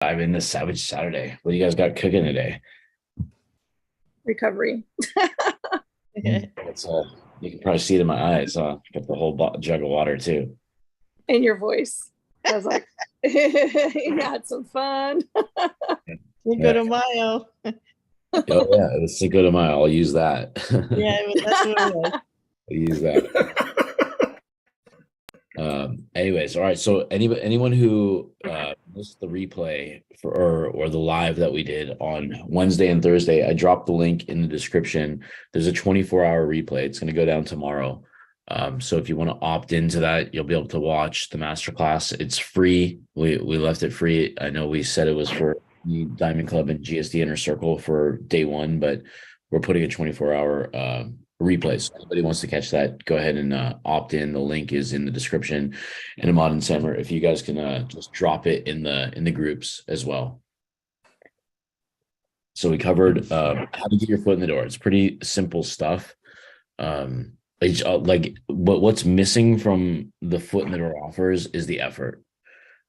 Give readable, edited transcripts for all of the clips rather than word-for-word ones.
I'm in the Savage Saturday. What do you guys got cooking today? Recovery. It's you can probably see it in my eyes. Got the whole jug of water too. In your voice. I was like, you had some fun. Cinco Yeah. de Mayo. Oh yeah, it's Cinco de Mayo. I'll use that. Yeah, that's what it was. I'll use that. Anyways, all right. So anyone who missed the replay or the live that we did on Wednesday and Thursday, I dropped the link in the description. There's a 24-hour replay. It's going to go down tomorrow. So if you want to opt into that, you'll be able to watch the masterclass. It's free. We left it free. I know we said it was for the Diamond Club and GSD Inner Circle for day one, but we're putting a 24-hour replay. So if anybody wants to catch that, go ahead and opt in. The link is in the description. And Ahmad and Samer, if you guys can just drop it in the groups as well. So we covered how to get your foot in the door. It's pretty simple stuff. Like what's missing from the foot in the door offers is the effort.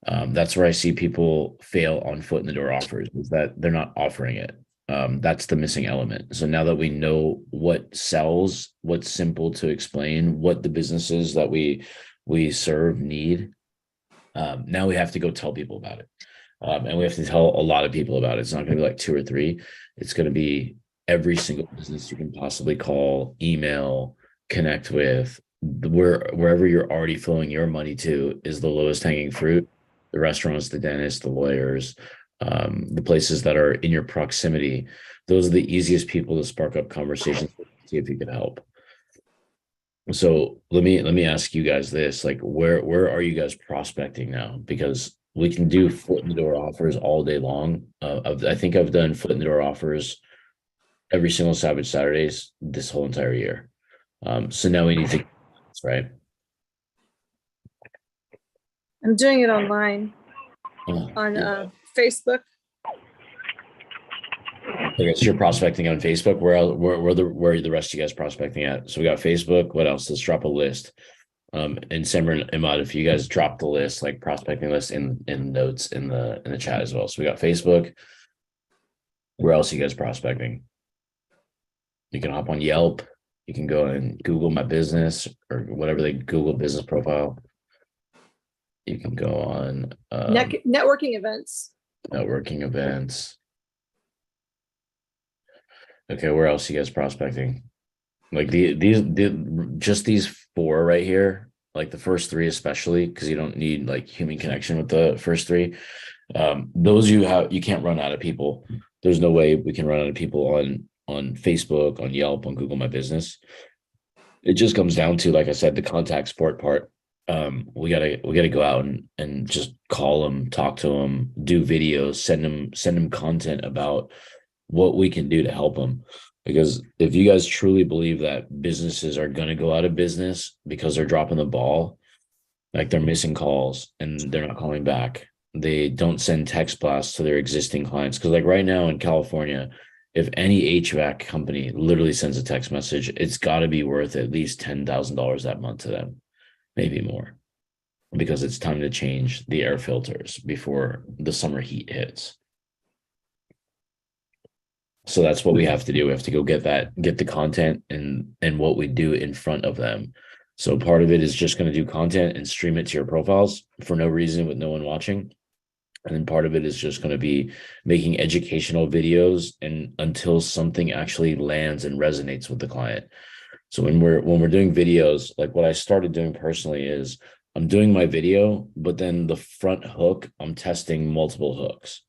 That's where I see people fail on foot in the door offers, is that they're not offering it. That's the missing element. So now that we know what sells, what's simple to explain, what the businesses that we serve need, now we have to go tell people about it. And we have to tell a lot of people about it. It's not going to be like two or three. It's going to be every single business you can possibly call, email, connect with. Wherever you're already flowing your money to is the lowest hanging fruit. The restaurants, the dentists, the lawyers, the places that are in your proximity. Those are the easiest people to spark up conversations with, see if you can help. So let me ask you guys this: like, where are you guys prospecting now? Because we can do foot in the door offers all day long. I think I've done foot in the door offers every single Savage Saturdays this whole entire year. So now we need to, right? I'm doing it online on Facebook. Okay, so you're prospecting on Facebook. Where the rest of you guys prospecting at? So we got Facebook. What else? Let's drop a list. And Simran and Imad, if you guys drop the list, like prospecting list in notes in the chat as well. So we got Facebook. Where else are you guys prospecting? You can hop on Yelp. You can go and Google my business or whatever they Google business profile. You can go on networking events. Networking events. Okay, where else are you guys prospecting? Like these four right here, like the first three especially, because you don't need like human connection with the first three. Those you can't run out of people. There's no way we can run out of people on Facebook, on Yelp, on Google My Business. It just comes down to, like I said, the contact support part. We gotta go out and just call them, talk to them, do videos, send them content about what we can do to help them. Because if you guys truly believe that businesses are going to go out of business because they're dropping the ball, like they're missing calls and they're not calling back, they don't send text blasts to their existing clients. Because like right now in California, if any HVAC company literally sends a text message, it's got to be worth at least $10,000 that month to them, maybe more, because it's time to change the air filters before the summer heat hits. So that's what we have to do. We have to go get the content and what we do in front of them. So part of it is just going to do content and stream it to your profiles for no reason with no one watching. And then part of it is just going to be making educational videos and until something actually lands and resonates with the client. So when we're doing videos, like what I started doing personally is I'm doing my video, but then the front hook, I'm testing multiple hooks.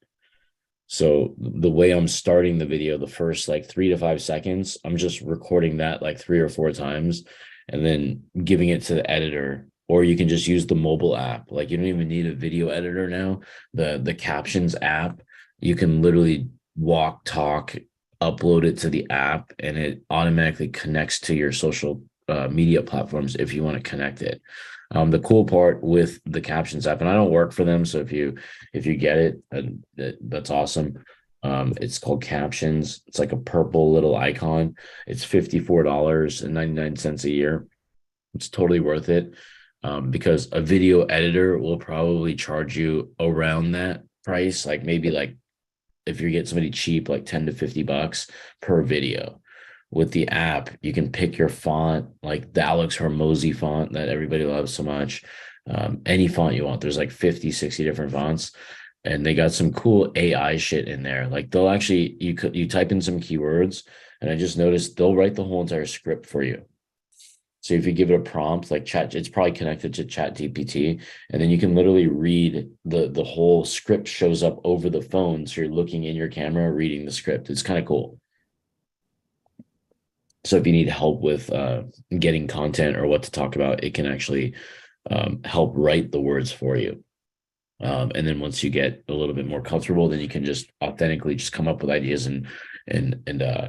So the way I'm starting the video, the first like 3 to 5 seconds, I'm just recording that like 3 or 4 times and then giving it to the editor. Or you can just use the mobile app. Like you don't even need a video editor now. The Captions app, you can literally talk, upload it to the app, and it automatically connects to your social media platforms if you want to connect it. The cool part with the Captions app, and I don't work for them, so if you get it, that's awesome. It's called Captions. It's like a purple little icon. It's $54.99 a year. It's totally worth it, because a video editor will probably charge you around that price, like maybe like if you get somebody cheap, like 10 to $50 per video. With the app, you can pick your font, like the Alex Hormozy font that everybody loves so much. Any font you want. There's like 50, 60 different fonts. And they got some cool AI shit in there. Like they'll actually, you type in some keywords, and I just noticed they'll write the whole entire script for you. So if you give it a prompt like chat, it's probably connected to Chat GPT, and then you can literally read the whole script shows up over the phone. So you're looking in your camera, reading the script. It's kind of cool. So if you need help with getting content or what to talk about, it can actually help write the words for you. And then once you get a little bit more comfortable, then you can just authentically just come up with ideas and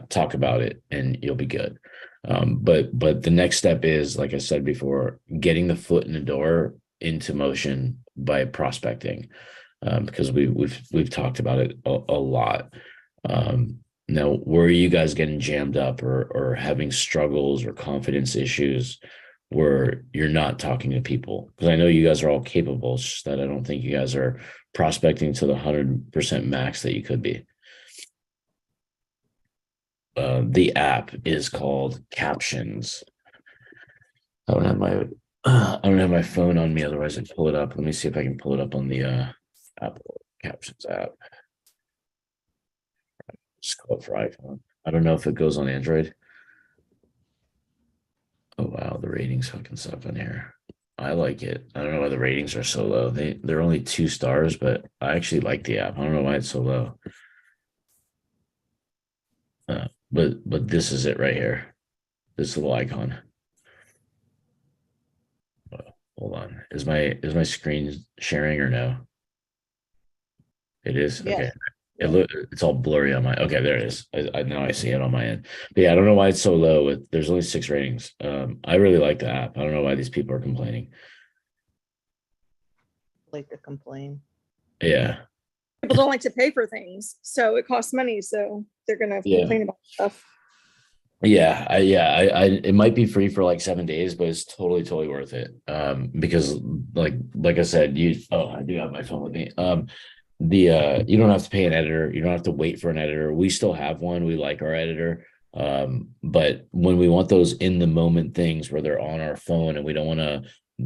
talk about it, and you'll be good. But the next step is, like I said before, getting the foot in the door into motion by prospecting, because we've talked about it a lot. Now, where are you guys getting jammed up or having struggles or confidence issues where you're not talking to people? Because I know you guys are all capable, it's just that I don't think you guys are prospecting to the 100% max that you could be. The app is called Captions. I don't have my phone on me, otherwise I'd pull it up. Let me see if I can pull it up on the Apple Captions app. Just call it for iPhone. I don't know if it goes on Android. Oh wow, the ratings fucking suck on here. I like it. I don't know why the ratings are so low. They're only 2 stars, but I actually like the app. I don't know why it's so low. But this is it right here. This little icon. Hold on. Is my screen sharing or no? It is. Yes. Okay. It's all blurry on my. Okay, there it is. I now I see it on my end. But yeah, I don't know why it's so low. There's only 6 ratings. I really like the app. I don't know why these people are complaining. Like to complain. Yeah. People don't like to pay for things, so it costs money. So they're gonna Yeah. complain about stuff. Yeah, I it might be free for like 7 days, but it's totally worth it. Because like I said, I do have my phone with me. You don't have to pay an editor, you don't have to wait for an editor. We still have one. We like our editor. But when we want those in the moment things where they're on our phone and we don't want to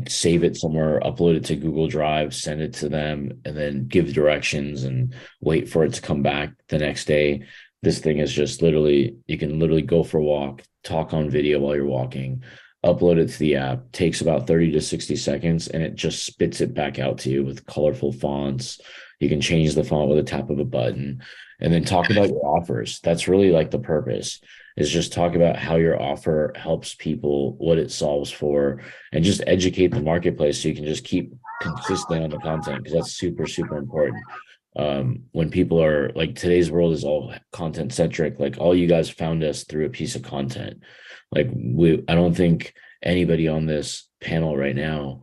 save it somewhere, upload it to Google Drive, send it to them, and then give directions and wait for it to come back the next day. This thing is just literally, you can literally go for a walk, talk on video while you're walking, upload it to the app, takes about 30 to 60 seconds, and it just spits it back out to you with colorful fonts. You can change the font with a tap of a button, and then talk about your offers. That's really like the purpose, is just talk about how your offer helps people, what it solves for, and just educate the marketplace so you can just keep consistent on the content, because that's super important. When people are like, today's world is all content centric. Like all you guys found us through a piece of content. Like I don't think anybody on this panel right now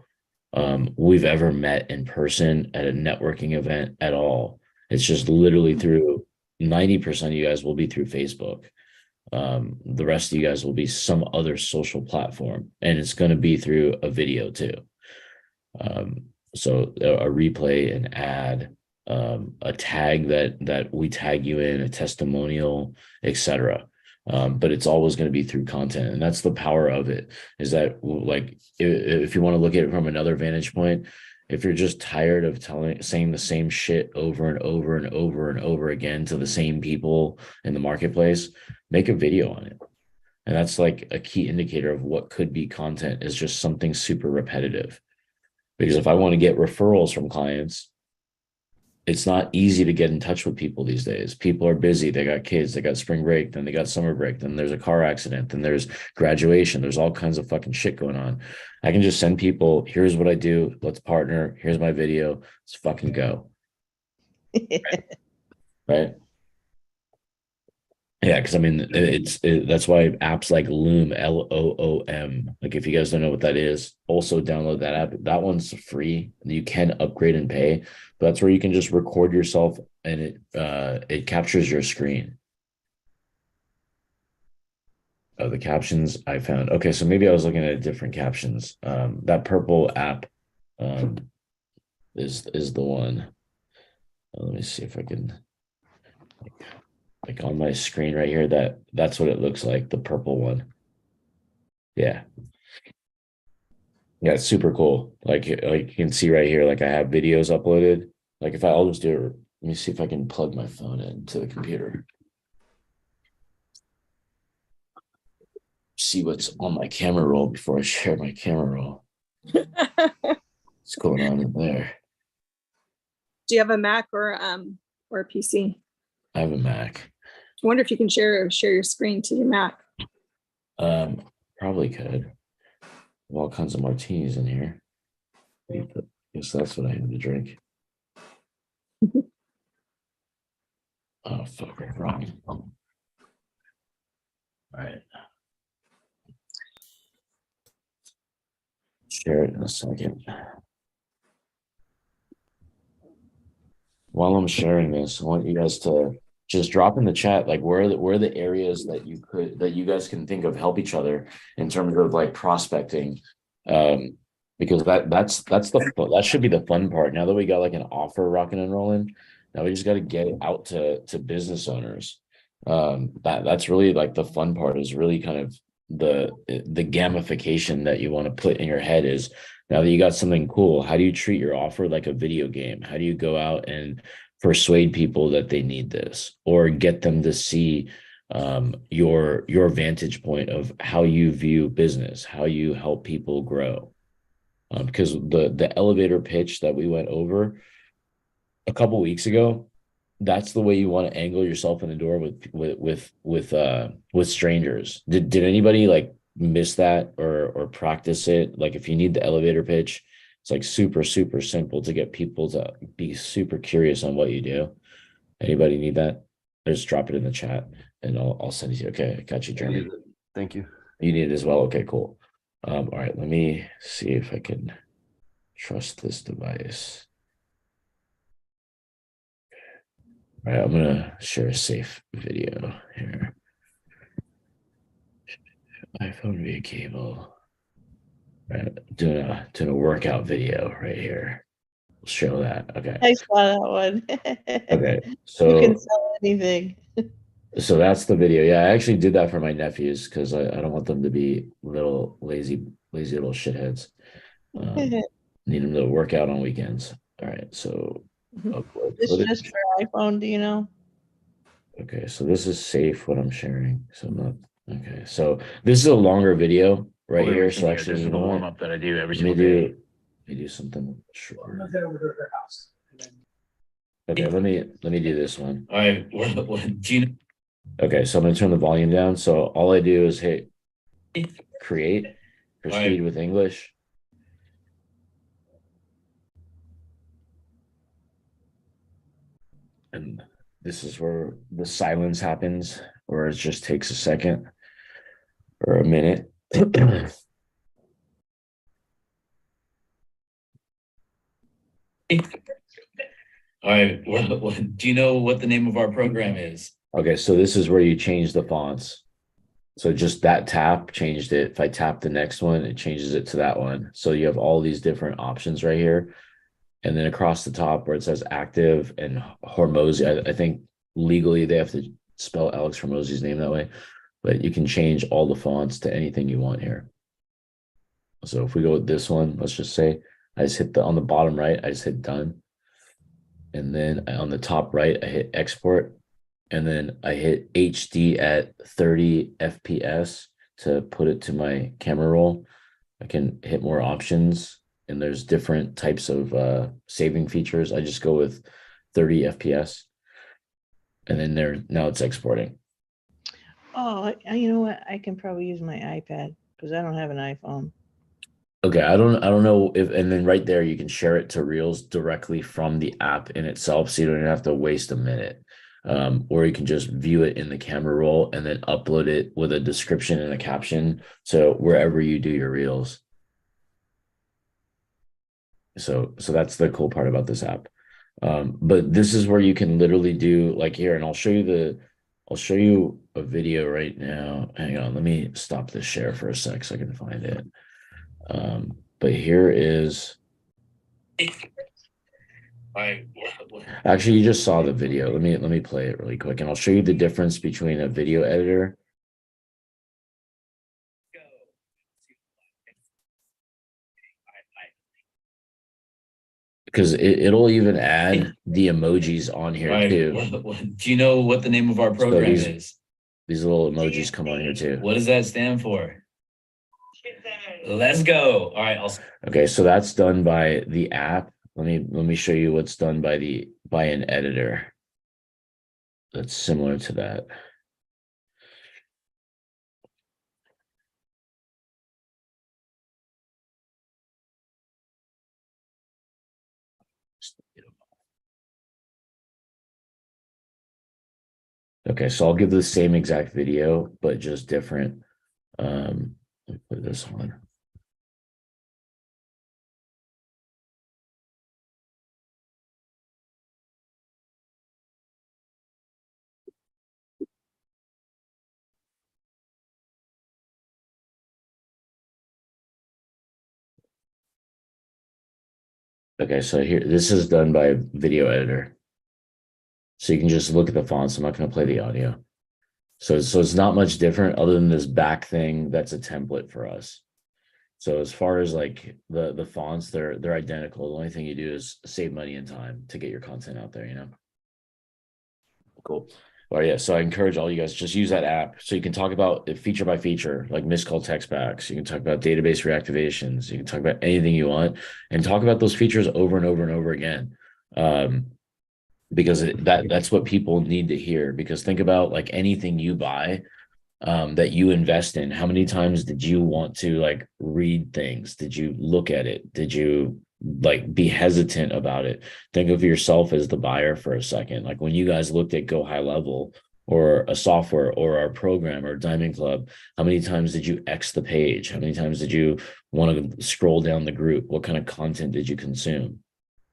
we've ever met in person at a networking event at all. It's just literally through 90% of you guys will be through Facebook. The rest of you guys will be some other social platform, and it's going to be through a video too. So a replay, an ad, a tag that we tag you in, a testimonial, etc. But it's always going to be through content, and that's the power of it. Is that, like, if you want to look at it from another vantage point, if you're just tired of saying the same shit over and over and over and over again to the same people in the marketplace, make a video on it. And that's like a key indicator of what could be content, is just something super repetitive. Because if I want to get referrals from clients, it's not easy to get in touch with people these days. People are busy. They got kids, they got spring break, then they got summer break, then there's a car accident, then there's graduation. There's all kinds of fucking shit going on. I can just send people, here's what I do. Let's partner. Here's my video. Let's fucking go. Right? Yeah, because I mean, that's why apps like Loom, Loom, like if you guys don't know what that is, also download that app. That one's free. You can upgrade and pay, but that's where you can just record yourself, and it captures your screen. Oh, the captions I found. Okay, so maybe I was looking at different captions. That purple app is the one. Let me see if I can, like on my screen right here, that's what it looks like, the purple one. Yeah. Yeah, it's super cool. Like you can see right here, like I have videos uploaded. Like if I'll just do it, let me see if I can plug my phone into the computer. See what's on my camera roll before I share my camera roll. What's going on in there? Do you have a Mac or a PC? I have a Mac. I wonder if you can share your screen to your Mac. Probably could. All kinds of martinis in here. Guess that's what I had to drink. Oh fuck, wrong. All right. Share it in a second. While I'm sharing this, I want you guys to just drop in the chat like where are the areas that you guys can think of help each other in terms of like prospecting. Because that should be the fun part. Now that we got like an offer rocking and rolling, now we just got to get it out to business owners. That's really like the fun part, is really kind of the gamification that you want to put in your head is, now that you got something cool, how do you treat your offer like a video game? How do you go out and persuade people that they need this, or get them to see your vantage point of how you view business, how you help people grow? Because the elevator pitch that we went over a couple weeks ago, that's the way you want to angle yourself in the door with strangers. Did anybody like miss that or practice it? Like if you need the elevator pitch, it's like super simple to get people to be super curious on what you do. Anybody need that? Just drop it in the chat and I'll send it to you. Okay, I got you, Jeremy. Thank you. You need it as well. Okay, cool. All right, let me see if I can trust this device. All right, I'm gonna share a safe video here. iPhone via cable. All right, doing a workout video right here. We'll show that. Okay. I saw that one. Okay. You can So sell anything. that's the video. Yeah, I actually did that for my nephews because I don't want them to be little lazy little shitheads. Need them to work out on weekends. All right, so upload It's footage. just for iPhone, do you know? Okay, so this is safe what I'm sharing. So I'm not okay. So this is a longer video right here. So actually, you know what? warm up that I do every Let me single day. let me do something short. Okay, let me do this one. All right, what Gina? Okay, so I'm gonna turn the volume down. So all I do is hit create, All right. proceed with English. And this is where the silence happens, or it just takes a second or a minute. All right, what do you know what the name of our program is? Okay, so this is where you change the fonts. So just that tap changed it. If I tap the next one, it changes it to that one. So you have all these different options right here. And then across the top where it says active and Hormozy, I think legally they have to spell Alex Hormozy's name that way, but you can change all the fonts to anything you want here. So if we go with this one, let's just say I just hit on the bottom right, I just hit done. And then on the top right, I hit export. And then I hit HD at 30 FPS to put it to my camera roll. I can hit more options, and there's different types of saving features. I just go with 30 FPS. And then now it's exporting. Oh, you know what? I can probably use my iPad because I don't have an iPhone. Okay, I don't know if, and then right there you can share it to Reels directly from the app in itself, so you don't even have to waste a minute. Or you can just view it in the camera roll and then upload it with a description and a caption to wherever you do your Reels. So that's the cool part about this app. But this is where you can literally do like here, and I'll show you a video right now. Hang on, let me stop this share for a sec so I can find it. But here is I Actually, you just saw the video. Let me play it really quick, and I'll show you the difference between a video editor. Because it'll even add the emojis on here too. Do you know what the name of our So program these is? little emojis come on here too. What does that stand for? Let's go. All right, Okay, so that's done by the app. Let me show you what's done by an editor that's similar to that. Okay, so I'll give the same exact video, but just different. Let me put this on. Okay, so here, this is done by a video editor. So you can just look at the fonts. I'm not going to play the audio. So it's not much different other than this back thing that's a template for us. So as far as like the fonts, they're identical. The only thing you do is save money and time to get your content out there, you know? Cool. Well, yeah, so I encourage all you guys just use that app so you can talk about it feature by feature, like missed call text backs. You can talk about database reactivations. You can talk about anything you want and talk about those features over and over and over again. Because that's what people need to hear. Because think about like anything you buy that you invest in. How many times did you want to like read things? Did you look at it? Did you like be hesitant about it? Think of yourself as the buyer for a second. Like when you guys looked at Go High Level or a software or our program or Diamond Club, how many times did you X the page? How many times did you want to scroll down the group? What kind of content did you consume?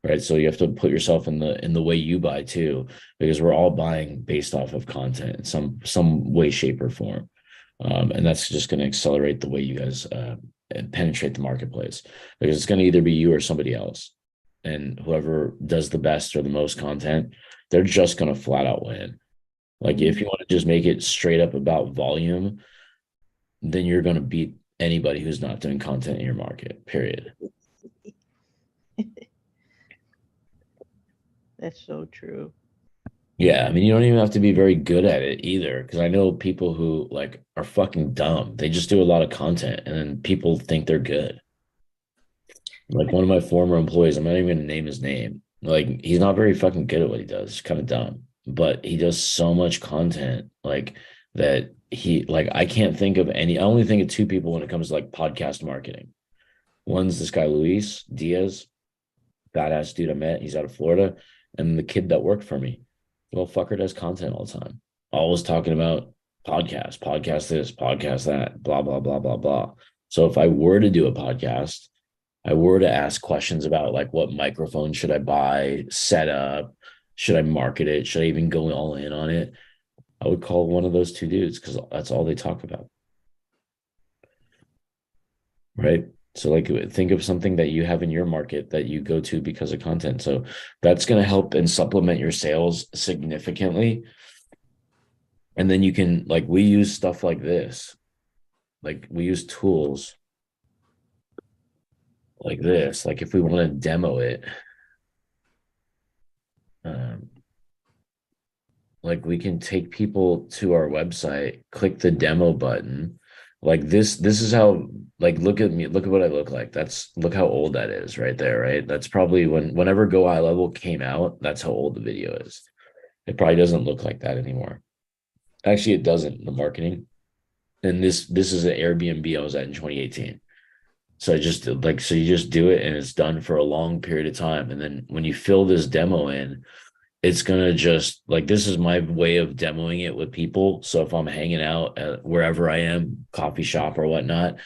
Right. So you have to put yourself in the way you buy too, because we're all buying based off of content in some way, shape, or form. And that's just going to accelerate the way you guys penetrate the marketplace, because it's going to either be you or somebody else. And whoever does the best or the most content, they're just going to flat out win. Like if you want to just make it straight up about volume, then you're going to beat anybody who's not doing content in your market, period. That's so true. Yeah, I mean, you don't even have to be very good at it either, because I know people who like are fucking dumb. They just do a lot of content, and then people think they're good. Like one of my former employees, I'm not even gonna name his name. Like he's not very fucking good at what he does. He's kind of dumb, but he does so much content like that. He like I can't think of any. I only think of two people when it comes to like podcast marketing. One's this guy Luis Diaz, badass dude I met. He's out of Florida, and the kid that worked for me. Well, fucker does content all the time. Always talking about podcast this, podcast that, blah, blah, blah, blah, blah. So if I were to do a podcast, I were to ask questions about like what microphone should I buy, set up, should I market it, should I even go all in on it? I would call one of those two dudes because that's all they talk about. Right. So like think of something that you have in your market that you go to because of content. So that's going to help and supplement your sales significantly. And then you can like we use stuff like this. Like we use tools like this. Like if we want to demo it, like we can take people to our website, click the demo button. Like this is how like look at me, look at what I look like. Look how old that is right there, right? That's probably whenever Go High Level came out, that's how old the video is. It probably doesn't look like that anymore. Actually, it doesn't, the marketing. And this is an Airbnb I was at in 2018. So you just do it and it's done for a long period of time. And then when you fill this demo in, it's gonna just like this is my way of demoing it with people. So if I'm hanging out at wherever I am, coffee shop or whatnot,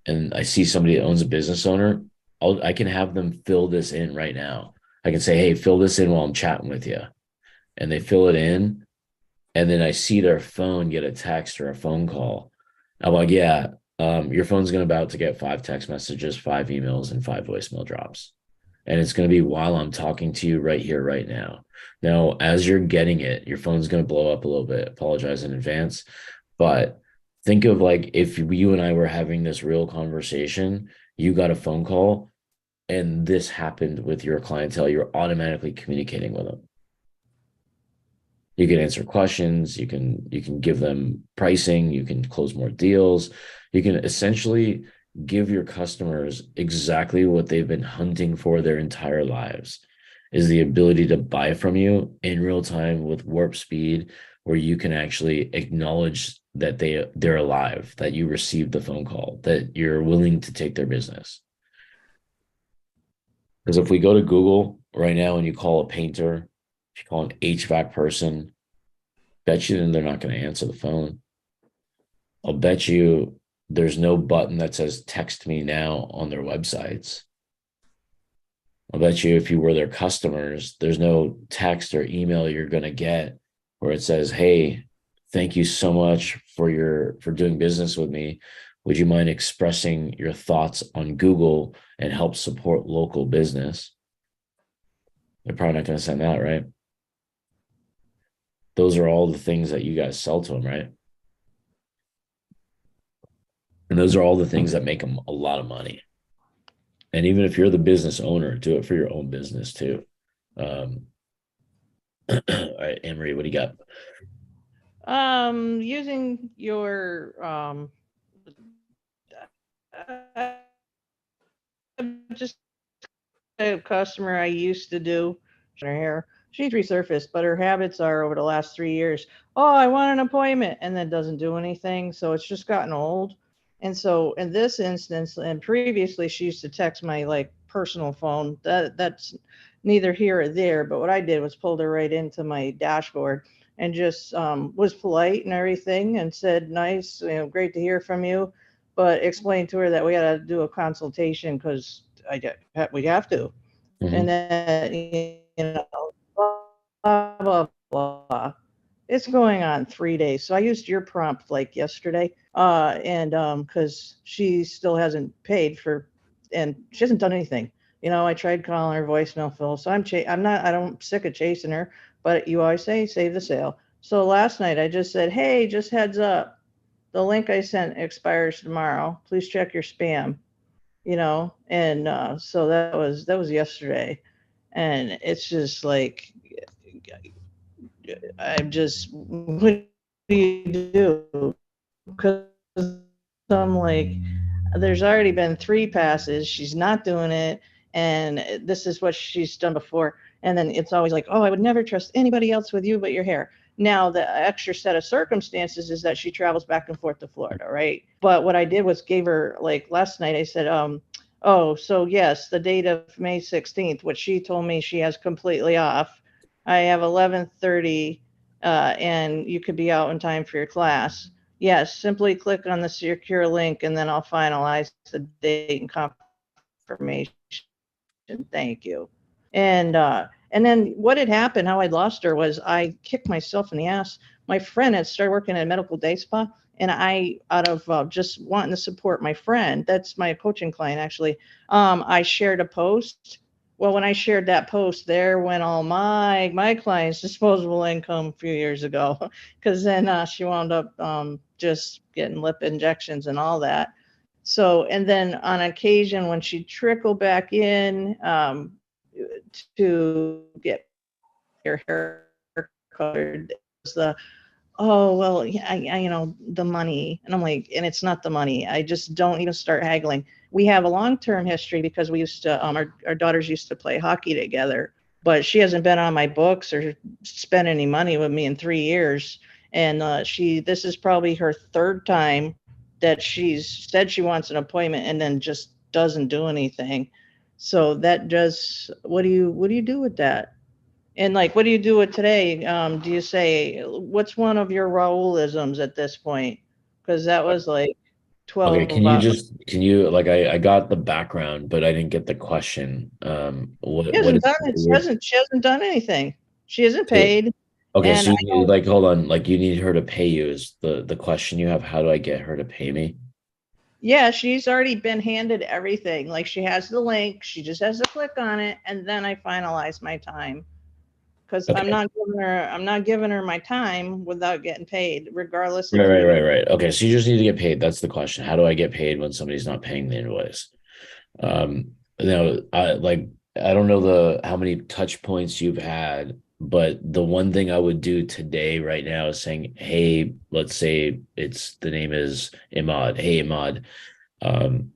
and I see somebody that owns a business owner, I can have them fill this in right now. I can say, hey, fill this in while I'm chatting with you. And they fill it in, and then I see their phone get a text or a phone call. I'm like, yeah, your phone's about to get 5 text messages, 5 emails, and 5 voicemail drops. And it's going to be while I'm talking to you right here, right now. Now, as you're getting it, your phone's going to blow up a little bit. Apologize in advance. But think of like if you and I were having this real conversation, you got a phone call and this happened with your clientele, you're automatically communicating with them. You can answer questions, you can give them pricing, you can close more deals, you can essentially give your customers exactly what they've been hunting for their entire lives, is the ability to buy from you in real time with warp speed, where you can actually acknowledge that they're alive, that you received the phone call, that you're willing to take their business. Because if we go to Google right now and you call a painter, if you call an HVAC person, bet you then they're not going to answer the phone. I'll bet you there's no button that says text me now on their websites. I'll bet you if you were their customers, there's no text or email you're going to get where it says, hey, thank you so much for doing business with me. Would you mind expressing your thoughts on Google and help support local business? They're probably not going to send that, right? Those are all the things that you guys sell to them, right? And those are all the things that make them a lot of money. And even if you're the business owner, do it for your own business too. All right, Anne-Marie, what do you got? Using your just a customer I used to do her hair. She's resurfaced, but her habits are over the last 3 years. Oh, I want an appointment, and then doesn't do anything. So it's just gotten old. And so in this instance, and previously she used to text my like personal phone. That's neither here or there. But what I did was pulled her right into my dashboard and just was polite and everything and said, nice, great to hear from you. But explained to her that we had to do a consultation because we have to. Mhm. And then, blah, blah, blah. It's going on 3 days. So I used your prompt like yesterday. And because she still hasn't paid for, and she hasn't done anything. I tried calling her voicemail, Phil. So I'm sick of chasing her, but you always say save the sale. So last night I just said, hey, just heads up. The link I sent expires tomorrow. Please check your spam. And so that was yesterday. And it's just like, I'm just, what do you do? Because I'm like, there's already been 3 passes. She's not doing it. And this is what she's done before. And then it's always like, oh, I would never trust anybody else with you but your hair. Now, the extra set of circumstances is that she travels back and forth to Florida, right? But what I did was gave her, like last night, I said, oh, so yes, the date of May 16th, which she told me she has completely off. I have 11:30, and you could be out in time for your class. Yes, simply click on the secure link and then I'll finalize the date and confirmation. Thank you. And then what had happened, how I'd lost her was I kicked myself in the ass. My friend had started working at a medical day spa, and I, out of just wanting to support my friend, that's my coaching client actually, I shared a post. Well, when I shared that post, there went all my clients' disposable income a few years ago, because then she wound up just getting lip injections and all that. So, and then on occasion when she trickled back in to get your hair colored, it was the, oh, well, the money. And I'm like, and it's not the money. I just don't even start haggling. We have a long-term history because we used to, our daughters used to play hockey together, but she hasn't been on my books or spent any money with me in 3 years. And this is probably her 3rd time that she's said she wants an appointment and then just doesn't do anything. So that does, what do you do with that? And like, what do you do with today? Do you say, what's one of your Raúlisms at this point? Because that was like 12 Okay, hours. I got the background, but I didn't get the question. What She hasn't done anything. She isn't paid. Okay, And so you need, like, hold on, like you need her to pay you is the question you have. How do I get her to pay me? Yeah, she's already been handed everything. Like she has the link, she just has to click on it, and then I finalize my time. Because Okay. I'm not giving her my time without getting paid, regardless Right, if right, you. right, right. Okay, so you just need to get paid. That's the question. How do I get paid when somebody's not paying the invoice? Now, I don't know how many touch points you've had, but the one thing I would do today, right now, is saying, "Hey, let's say the name is Imad. Hey, Imad, um,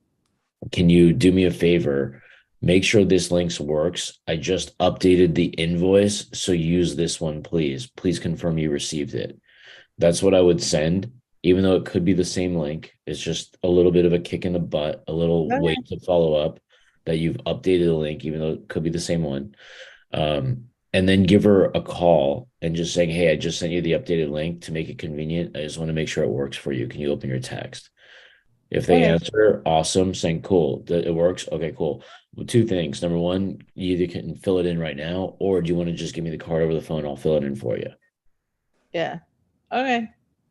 can you do me a favor? Make sure this links works. I just updated the invoice, so use this one, please. Please confirm you received it." That's what I would send, even though it could be the same link. It's just a little bit of a kick in the butt, a little way Okay. to follow up that you've updated the link, even though it could be the same one. And then give her a call and just saying, "Hey, I just sent you the updated link to make it convenient. I just want to make sure it works for you. Can you open your text?" If they Okay. answer, awesome, saying, "Cool, it works." Okay, cool. Well, two things. Number one, you either can fill it in right now, or do you want to just give me the card over the phone? I'll fill it in for you. Yeah. Okay.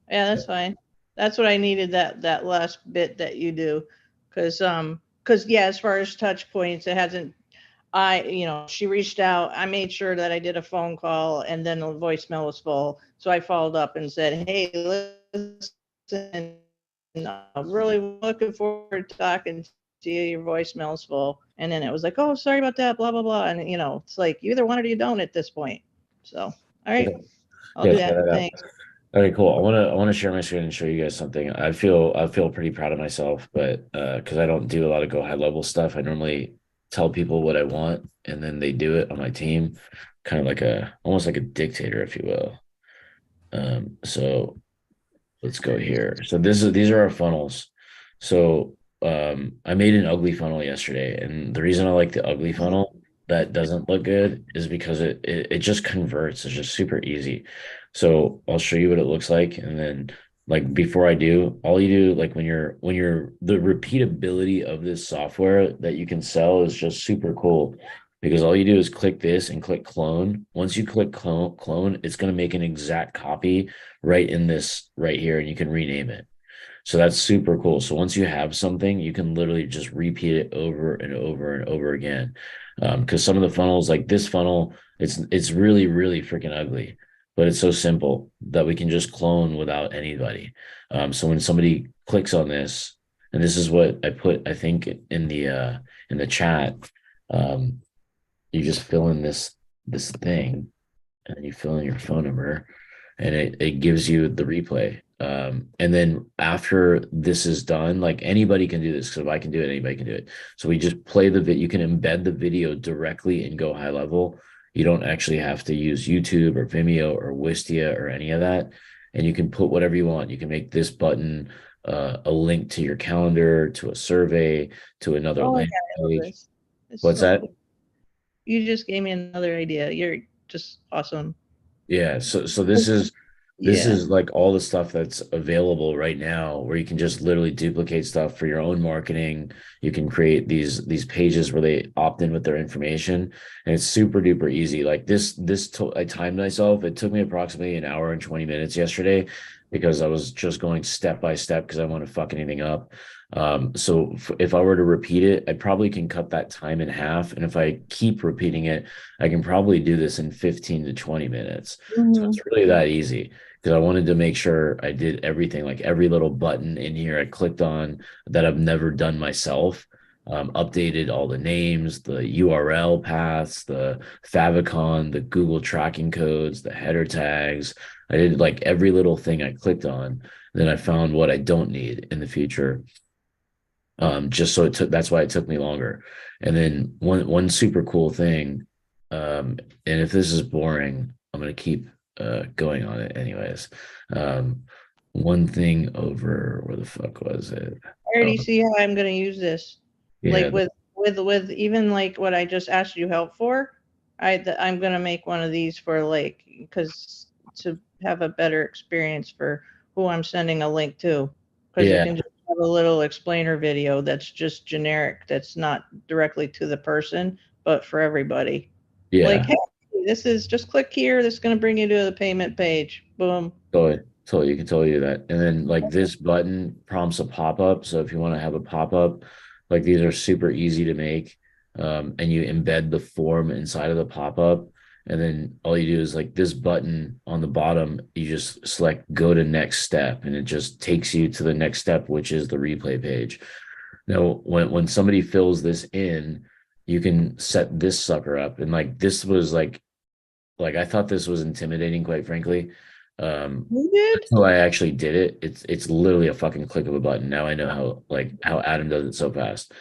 Yeah, that's fine. That's what I needed, that last bit that you do. Cause yeah, as far as touch points, it hasn't, she reached out, I made sure that I did a phone call and then the voicemail was full. So I followed up and said, hey, listen, I'm really looking forward to talking to you. Your voicemail's full. And then it was like, oh, sorry about that, blah, blah, blah. And it's like you either want it or you don't at this point. So, all right, Okay. I'll Yeah, do try that. that out. Thanks. Okay, cool. I want to share my screen and show you guys something. I feel pretty proud of myself, but because I don't do a lot of go high level stuff, I normally tell people what I want and then they do it on my team, kind of like almost like a dictator, if you will. So let's go here. So these are our funnels. So I made an ugly funnel yesterday, and the reason I like the ugly funnel that doesn't look good is because it just converts. It's just super easy. So I'll show you what it looks like, and then like before I do, all you do like when you're the repeatability of this software that you can sell is just super cool because all you do is click this and click clone. Once you click clone, it's going to make an exact copy right in this right here, and you can rename it. So that's super cool. So once you have something, you can literally just repeat it over and over and over again. Because some of the funnels, like this funnel, it's really, really freaking ugly, but it's so simple that we can just clone without anybody. So when somebody clicks on this, and this is what I put, I think in the chat, um, you just fill in this thing and you fill in your phone number and it gives you the replay. And then after this is done, like anybody can do this because if I can do it, anybody can do it. So we just play the vid. You can embed the video directly in Go High Level. You don't actually have to use YouTube or Vimeo or Wistia or any of that. And you can put whatever you want. You can make this button a link to your calendar, to a survey, to another Oh my landing God, I love page. this. It's What's so that? cool. You just gave me another idea. You're just awesome. Yeah, so this is Yeah. like all the stuff that's available right now where you can just literally duplicate stuff for your own marketing. You can create these pages where they opt in with their information and it's super duper easy. Like I timed myself. It took me approximately an hour and 20 minutes yesterday because I was just going step by step because I want to fuck anything up. So if I were to repeat it, I probably can cut that time in half. And if I keep repeating it, I can probably do this in 15 to 20 minutes. So Mhm. it's really that easy because I wanted to make sure I did everything, like every little button in here I clicked on that I've never done myself. Updated all the names, the URL paths, the favicon, the Google tracking codes, the header tags. I did like every little thing I clicked on. Then I found what I don't need in the future. Just so that's why it took me longer. And then one super cool thing, and if this is boring, I'm gonna keep going on it anyways. Um, one thing over where the fuck was it? I Oh, already see how I'm gonna use this. yeah, Like with even like what I just asked you help for. I'm gonna make one of these for like because to have a better experience for who I'm sending a link to. Because it yeah, can just have a little explainer video that's just generic, that's not directly to the person, but for everybody. Like, yeah. hey, this is just click here. This is gonna bring you to the payment page. Boom. Totally. So you can totally do that. And then like this button prompts a pop-up. So if you want to have a pop-up, like these are super easy to make. And you embed the form inside of the pop-up. And then all you do is like this button on the bottom, you just select go to next step, and it just takes you to the next step, which is the replay page. Now, when somebody fills this in, you can set this sucker up. And like this was like I thought this was intimidating, quite frankly. You did? Until I actually did it. It's literally a fucking click of a button. Now I know how Adam does it so fast.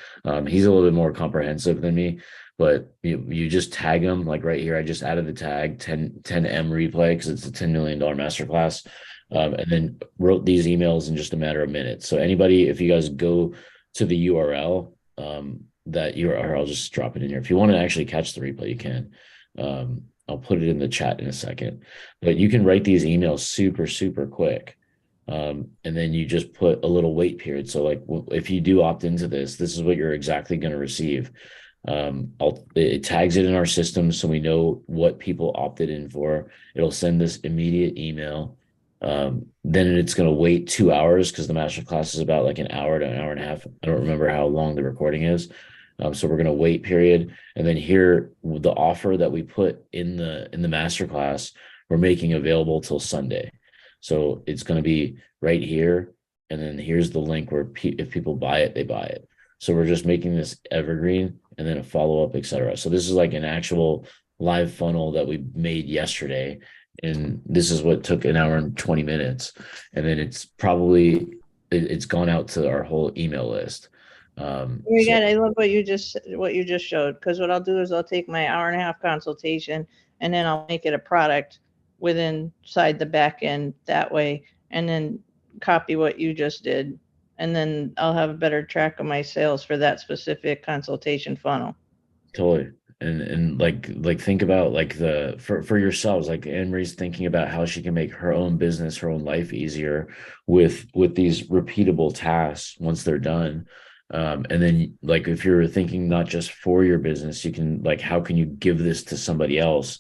He's a little bit more comprehensive than me, but you just tag him like right here. I just added the tag 10M replay because it's a $10 million masterclass. And then wrote these emails in just a matter of minutes. So anybody, if you guys go to the URL, that URL, I'll just drop it in here. If you want to actually catch the replay, you can. I'll put it in the chat in a second, but you can write these emails super, super quick. And then you just put a little wait period. So like if you do opt into this, this is what you're exactly going to receive. It tags it in our system so we know what people opted in for. It'll send this immediate email. Then it's going to wait 2 hours because the masterclass is about like an hour to an hour and a half. I don't remember how long the recording is. So we're going to wait period. And then here, the offer that we put in the masterclass, we're making available till Sunday. So it's going to be right here. And then here's the link where if people buy it, they buy it. So we're just making this evergreen and then a follow-up, etc. So this is like an actual live funnel that we made yesterday. And this is what took an hour and 20 minutes. And then it's gone out to our whole email list. Again, I love what you just showed, because what I'll do is I'll take my hour and a half consultation and then I'll make it a product inside the back end that way, and then copy what you just did, and then I'll have a better track of my sales for that specific consultation funnel. Totally. And like think about like for yourselves, like Anne Marie's thinking about how she can make her own business, her own life easier with these repeatable tasks once they're done. And then like if you're thinking not just for your business, you can like how can you give this to somebody else,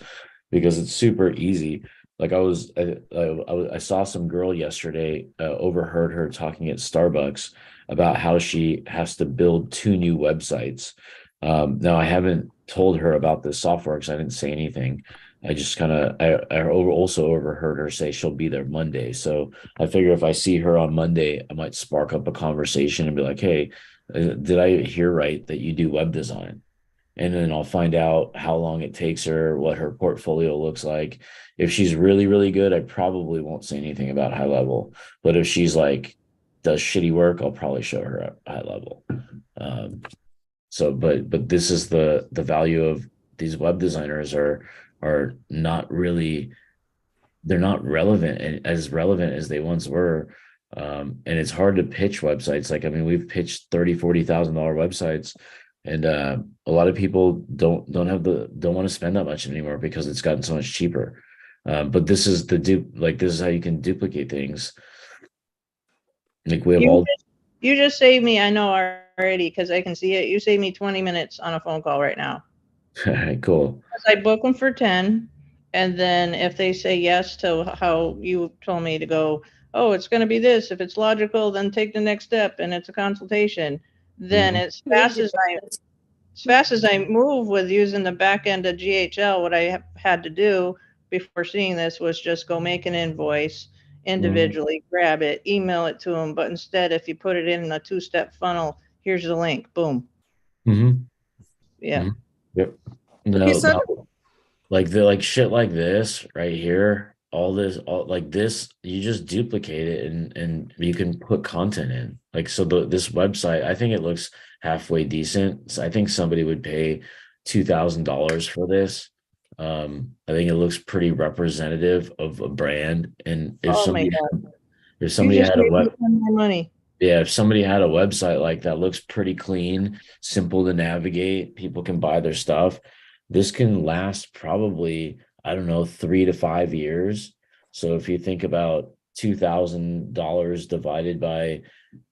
because it's super easy. Like I saw some girl yesterday, overheard her talking at Starbucks about how she has to build 2 new websites. Now I haven't told her about this software because I didn't say anything. I just kind of also overheard her say she'll be there Monday. So I figure if I see her on Monday, I might spark up a conversation and be like, "Hey, did I hear right that you do web design?" And then I'll find out how long it takes her, what her portfolio looks like. If she's really, really good, I probably won't say anything about high level. But if she's like does shitty work, I'll probably show her at high level. But this is the value of these web designers are not really, they're not relevant and as relevant as they once were. And it's hard to pitch websites. Like, I mean, we've pitched $30,000-$40,000 websites, and a lot of people don't want to spend that much anymore because it's gotten so much cheaper. But this is this is how you can duplicate things. Like we have You just saved me, I know already, because I can see it. You saved me 20 minutes on a phone call right now. Cool. I book them for 10. And then if they say yes to how you told me to go, oh, it's going to be this. If it's logical, then take the next step and it's a consultation. Then as fast as I move with using the back end of GHL, what I had to do before seeing this was just go make an invoice individually, grab it, email it to them. But instead, if you put it in a 2-step funnel, here's the link, boom. Yeah. Yep. Like shit like this right here, all like this, you just duplicate it and you can put content in. Like, so this website, I think it looks halfway decent. So I think somebody would pay $2,000 for this. I think it looks pretty representative of a brand. And if somebody had if somebody had a website like that, looks pretty clean, simple to navigate, people can buy their stuff. This can last probably, I don't know, 3 to 5 years. So if you think about $2,000 divided by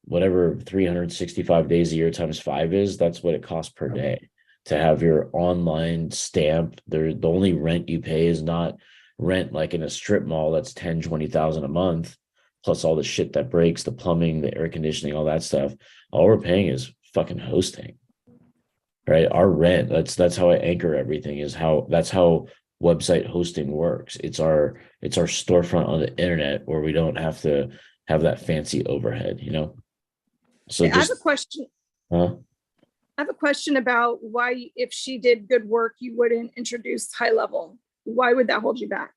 whatever 365 days a year times 5 is, that's what it costs per day to have your online stamp. The only rent you pay is not rent like in a strip mall that's 10, 20,000 a month, plus all the shit that breaks, the plumbing, the air conditioning, all that stuff. All we're paying is fucking hosting. Right? Our rent, that's how I anchor everything, is that's how website hosting works. It's our storefront on the internet where we don't have to have that fancy overhead, you know? So I have just a question. huh? I have a question about why, if she did good work, you wouldn't introduce high level. Why would that hold you back?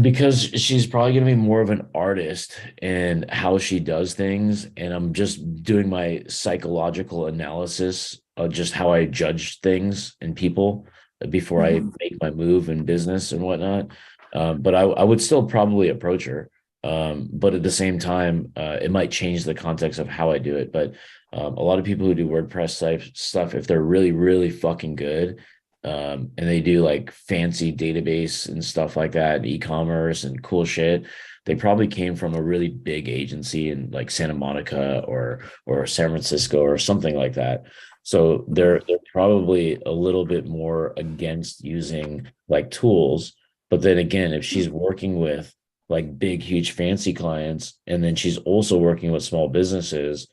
Because she's probably going to be more of an artist in how she does things. And I'm just doing my psychological analysis of just how I judge things and people before I make my move in business and whatnot. But I would still probably approach her. But at the same time, it might change the context of how I do it. But a lot of people who do WordPress type stuff, if they're really, really fucking good, and they do like fancy database and stuff like that, e-commerce and cool shit, they probably came from a really big agency in like Santa Monica or San Francisco or something like that. So they're probably a little bit more against using like tools. But then again, if she's working with like big, huge, fancy clients, and then she's also working with small businesses,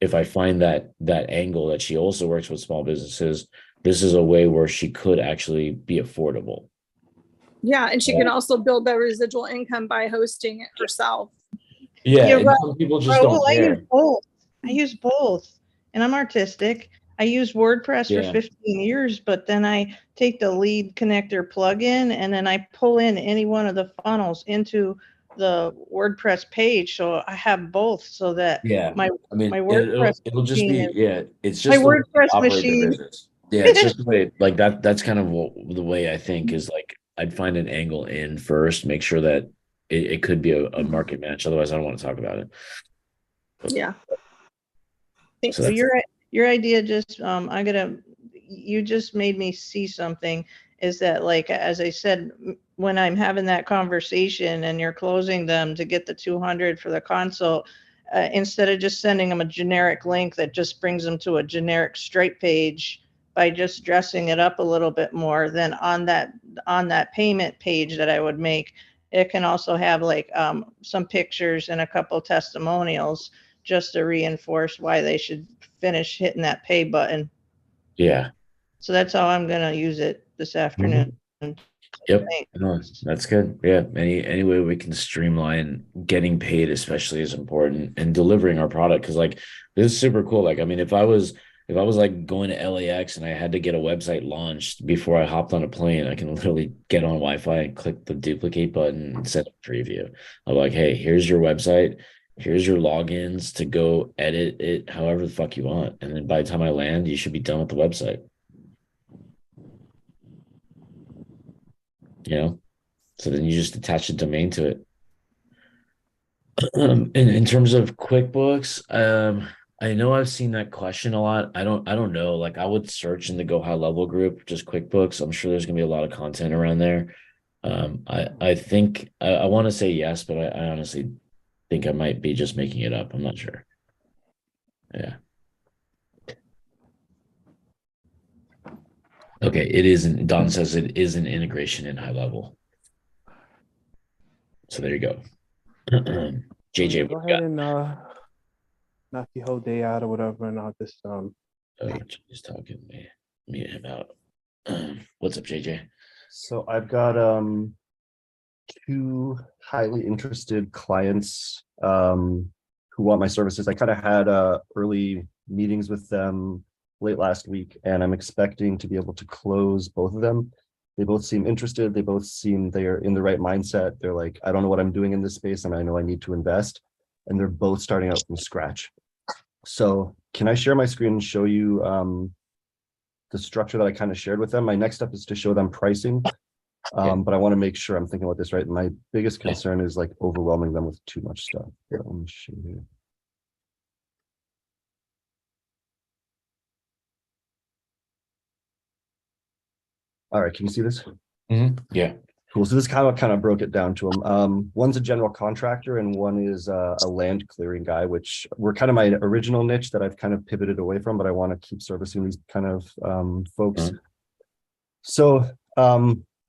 if I find that angle that she also works with small businesses, this is a way where she could actually be affordable. Yeah, and she can also build the residual income by hosting it herself. Yeah, Yeah, and right. some people just Raul, don't I use care. both. I use both, and I'm artistic. I use WordPress Yeah. for 15 years, but then I take the lead connector plugin and then I pull in any one of the funnels into the WordPress page. So I have both, so that Yeah, my I mean, my it'll WordPress it'll just machine be, is yeah, it's my just the way we WordPress operate the machine. business. Yeah, it's just the way, like that's kind of the way I think is like I'd find an angle in first, make sure that it could be a market match. Otherwise, I don't want to talk about it. Yeah. So So that's your idea just you just made me see something, is that, like, as I said, when I'm having that conversation and you're closing them to get the 200 for the consult, instead of just sending them a generic link that just brings them to a generic Stripe page, by just dressing it up a little bit more, then on that payment page that I would make, it can also have like some pictures and a couple testimonials, just to reinforce why they should finish hitting that pay button. yeah. So that's how I'm gonna use it this afternoon. Yep. Thanks. No, that's good. Yeah. Any way we can streamline getting paid, especially, is important, and delivering our product. Cause like this is super cool. Like, I mean, if I was like going to LAX and I had to get a website launched before I hopped on a plane, I can literally get on Wi-Fi and click the duplicate button and set a preview. I'm like, hey, here's your website. Here's your logins to go edit it however the fuck you want. And then by the time I land, you should be done with the website. You know? So then you just attach a domain to it. In terms of QuickBooks, I know I've seen that question a lot. I don't know. Like I would search in the Go High Level group, just QuickBooks. I'm sure there's gonna be a lot of content around there. I think I want to say yes, but I honestly think I might be just making it up. I'm not sure. Yeah. Okay, it isn't. Don says it is an integration in High Level. So there you go. JJ, Go what you ahead got? and knock your whole day out or whatever, and I'll just Oh, he's talking to me. Mute him out. What's up, JJ? So I've got two highly interested clients who want my services. I kind of had early meetings with them late last week, and I'm expecting to be able to close both of them. They both seem interested. They both seem they're in the right mindset. They're like, I don't know what I'm doing in this space, and I know I need to invest. And they're both starting out from scratch. So can I share my screen and show you the structure that I kind of shared with them? My next step is to show them pricing. But I want to make sure I'm thinking about this right. My biggest concern is like overwhelming them with too much stuff. Here, let me show you. All right, can you see this? Yeah. Cool. So this kind of broke it down to them. One's a general contractor and one is a land clearing guy, which were kind of my original niche that I've kind of pivoted away from, but I want to keep servicing these kind of folks. So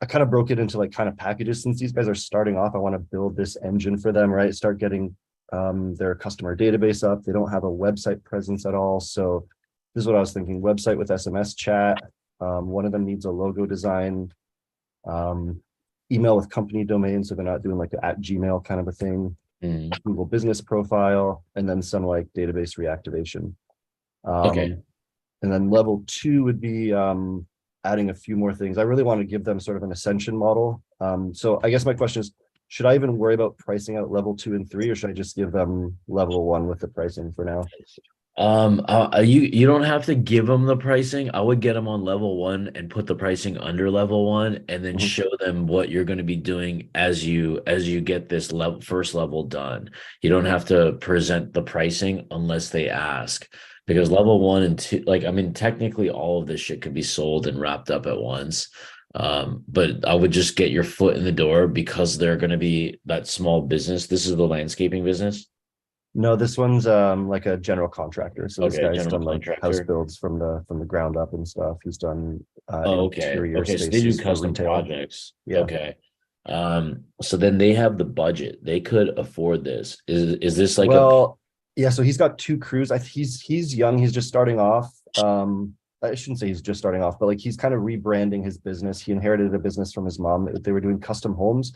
I kind of broke it into like kind of packages. Since these guys are starting off, I want to build this engine for them, right? Start getting their customer database up. They don't have a website presence at all. So this is what I was thinking: website with SMS chat. One of them needs a logo design, email with company domain, so they're not doing like at Gmail kind of a thing. Mm, Google business profile, and then some like database reactivation. Okay. And then level 2 would be adding a few more things. I really want to give them sort of an ascension model. So I guess my question is, should I even worry about pricing out level 2 and 3, or should I just give them level 1 with the pricing for now? You don't have to give them the pricing. I would get them on level 1 and put the pricing under level 1, and then Mhm. show them what you're going to be doing as you get this level first level done. You don't have to present the pricing unless they ask, because level 1 and 2, like, I mean, technically all of this shit could be sold and wrapped up at once. But I would just get your foot in the door, because they're going to be that small business. This is the landscaping business. No, this one's like a general contractor. So this Okay, guy's general done like house contractor. builds from the ground up and stuff. He's done Oh, okay. interior Okay, so they do spaces for custom retail. projects. Yeah. Okay. So then they have the budget. They could afford this. Is this like a Well, yeah, so he's got 2 crews. He's young, he's just starting off. I shouldn't say he's just starting off, but like he's kind of rebranding his business. He inherited a business from his mom. They were doing custom homes,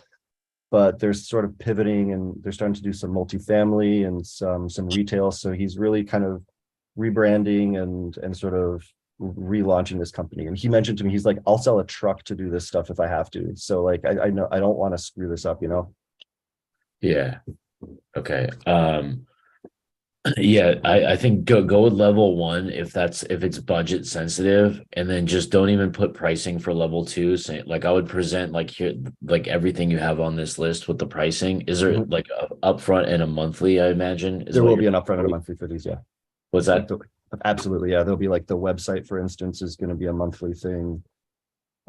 but they're sort of pivoting, and they're starting to do some multifamily and some retail. So he's really kind of rebranding and sort of relaunching this company. And he mentioned to me, he's like, I'll sell a truck to do this stuff if I have to. So like I know I don't want to screw this up, you know. Yeah. Okay. Yeah, I think go with level 1 if it's budget sensitive, and then just don't even put pricing for level 2. Say, like, I would present like here, like everything you have on this list with the pricing. Is there Mhm. like a upfront and a monthly, I imagine? Is There what will be you're- an upfront and a monthly for these, yeah. What's that? Absolutely, yeah. There'll be like the website, for instance, is going to be a monthly thing.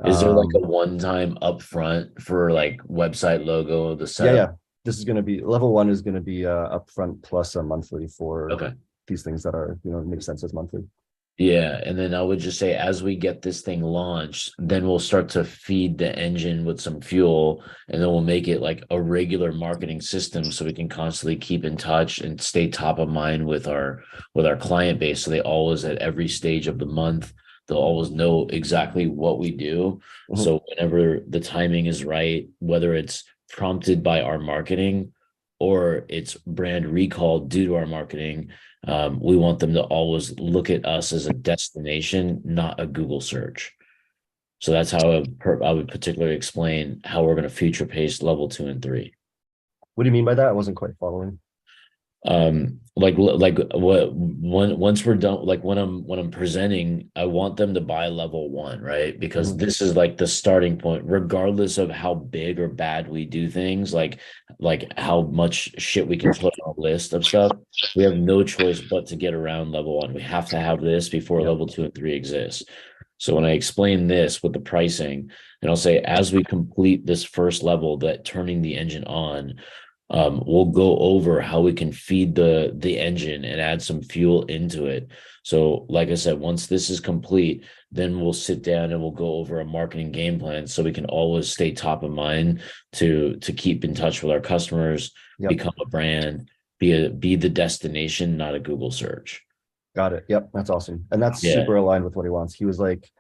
Is there like a Um, one-time upfront for like website logo, the yeah, setup? yeah. This is going to be level 1 is going to be upfront plus a monthly for Okay. these things that are, make sense as monthly. Yeah, and then I would just say, as we get this thing launched, then we'll start to feed the engine with some fuel, and then we'll make it like a regular marketing system, so we can constantly keep in touch and stay top of mind with our client base. So they always, at every stage of the month, they'll always know exactly what we do. Mhm. So whenever the timing is right, whether it's prompted by our marketing or it's brand recall due to our marketing, we want them to always look at us as a destination, not a Google search. So that's how I would particularly explain how we're going to future pace level 2 and 3. What do you mean by that? I wasn't quite following. Like what once we're done, like when I'm presenting, I want them to buy level 1, right? Because Mhm. this is like the starting point, regardless of how big or bad we do things, like how much shit we can put on a list of stuff. We have no choice but to get around level 1. We have to have this before Yep. level 2 and 3 exists. So when I explain this with the pricing, and I'll say, as we complete this first level, that turning the engine on, we'll go over how we can feed the engine and add some fuel into it. So like I said, once this is complete, then we'll sit down and we'll go over a marketing game plan, so we can always stay top of mind to keep in touch with our customers, Yep. become a brand, be the destination, not a Google search. Got it. Yep, that's awesome. And that's Yeah. super aligned with what he wants. He was like,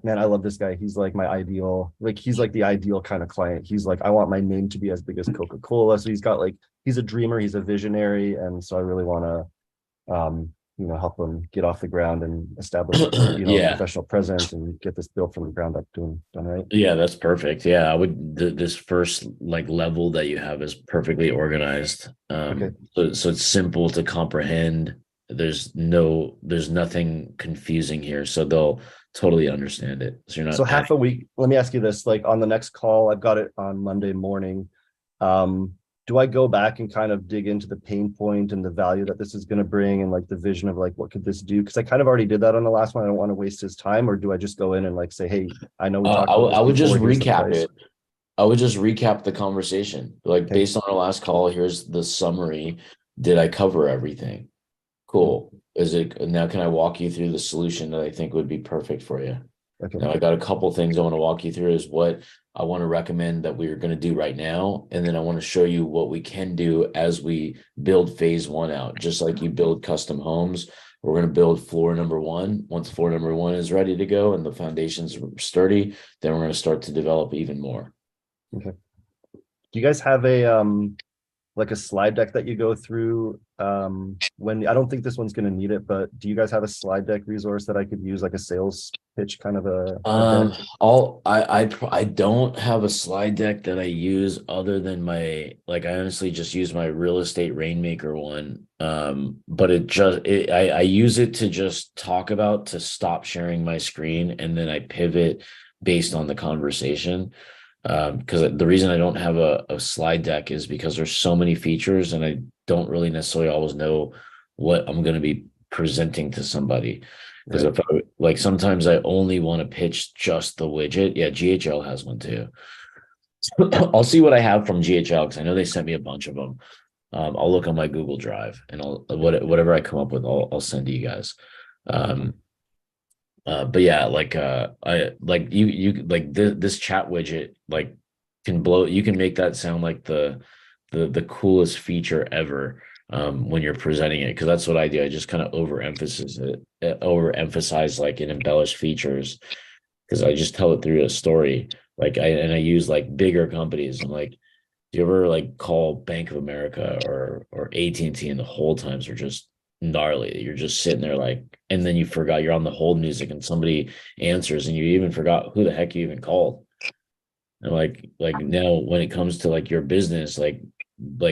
man, I love this guy. He's like my ideal, like he's like the ideal kind of client. He's like, I want my name to be as big as Coca-Cola. So he's got like, he's a dreamer, he's a visionary. And so I really want to help him get off the ground and establish Yeah. professional presence and get this built from the ground up done right. Yeah, that's perfect. Yeah, I would this first like level that you have is perfectly organized. Okay. So it's simple to comprehend. There's nothing confusing here, so they'll totally understand it. So you're not So half a week, let me ask you this, like on the next call, I've got it on Monday morning. Do I go back and kind of dig into the pain point and the value that this is going to bring, and like the vision of like, what could this do? Because I kind of already did that on the last one. I don't want to waste his time. Or do I just go in and like say, hey, I know we talked about this I would just before, here's the recap price. it. I would just recap the conversation. Like, Okay. based on our last call, here's the summary. Did I cover everything? Cool. Is it now? Can I walk you through the solution that I think would be perfect for you? Okay. Now I got a couple things I want to walk you through is what I want to recommend that we're going to do right now. And then I want to show you what we can do as we build phase one out. Just like you build custom homes, we're going to build floor number one. Once floor number one is ready to go and the foundations are sturdy, then we're going to start to develop even more. Do you guys have a like a slide deck that you go through when I don't think this one's going to need it, but do you guys have a slide deck resource that I could use, like a sales pitch kind of a deck? I don't have a slide deck that I use other than my, like, I honestly just use my real estate rainmaker one. But I use it to just talk about, to stop sharing my screen, and then I pivot based on the conversation. Because the reason I don't have a slide deck is because there's so many features and I don't really necessarily always know what I'm going to be presenting to somebody. Because Right. if I, like, sometimes I only want to pitch just the widget. Yeah, GHL has one too. I'll see what I have from GHL because I know they sent me a bunch of them. I'll look on my Google Drive and whatever I come up with, I'll send to you guys. But yeah, like I like you like this chat widget like can blow. You can make that sound like the coolest feature ever when you're presenting it, because that's what I do. I just kind of overemphasize like and embellish features because I just tell it through a story. Like I use like bigger companies. I'm like, do you ever like call Bank of America or AT&T and the hold times are just gnarly? You're just sitting there like, and then you forgot you're on the hold music and somebody answers and you even forgot who the heck you even called. And like now when it comes to like your business, like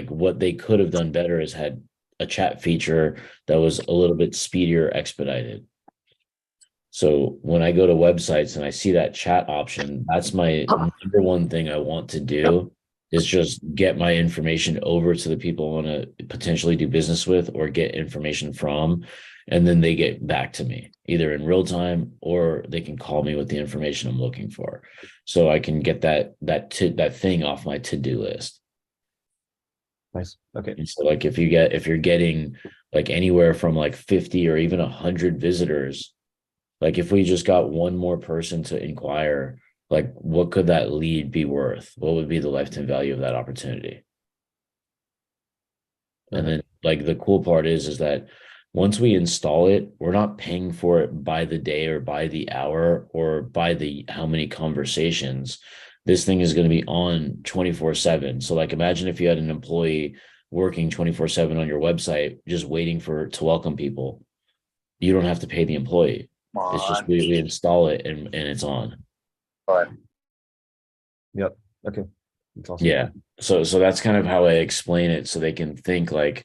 what they could have done better is had a chat feature that was a little bit speedier, expedited. So when I go to websites and I see that chat option, that's my number one thing I want to do, is just get my information over to the people I want to potentially do business with or get information from. And then they get back to me either in real time or they can call me with the information I'm looking for. So I can get that thing off my to-do list. Nice. Okay. And so like if you're getting like anywhere from like 50 or even 100 visitors, like if we just got one more person to inquire, like what could that lead be worth? What would be the lifetime value of that opportunity? And then like the cool part is that once we install it, we're not paying for it by the day or by the hour or by the how many conversations. This thing is going to be on 24/7. So like imagine if you had an employee working 24/7 on your website, just waiting to welcome people. You don't have to pay the employee. It's just we install it and it's on. Yep. Okay. That's awesome. Yeah. So that's kind of how I explain it so they can think like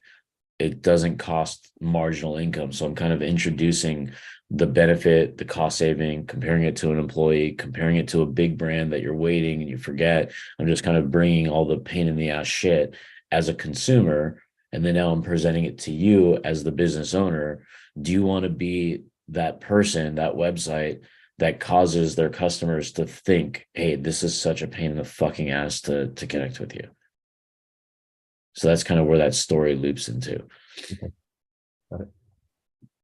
it doesn't cost marginal income. So I'm kind of introducing the benefit, the cost saving, comparing it to an employee, comparing it to a big brand that you're waiting and you forget. I'm just kind of bringing all the pain in the ass shit as a consumer. And then now I'm presenting it to you as the business owner. Do you want to be that person, that website that causes their customers to think, hey, this is such a pain in the fucking ass to connect with you? So that's kind of where that story loops into. Okay. Got it.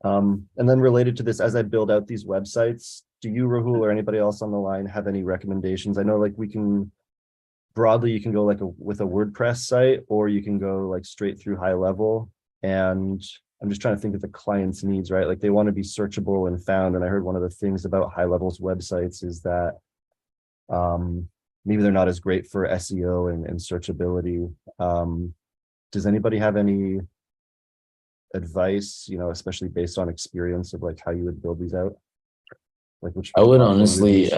And then related to this, as I build out these websites, do you, Rahul, or anybody else on the line have any recommendations? I know like we can broadly, you can go like with a WordPress site, or you can go like straight through high level. And I'm just trying to think of the client's needs, right? Like they want to be searchable and found. And I heard one of the things about high levels websites is that maybe they're not as great for SEO and searchability. Does anybody have any advice, you know, especially based on experience of like how you would build these out? Like which I would platform you honestly use?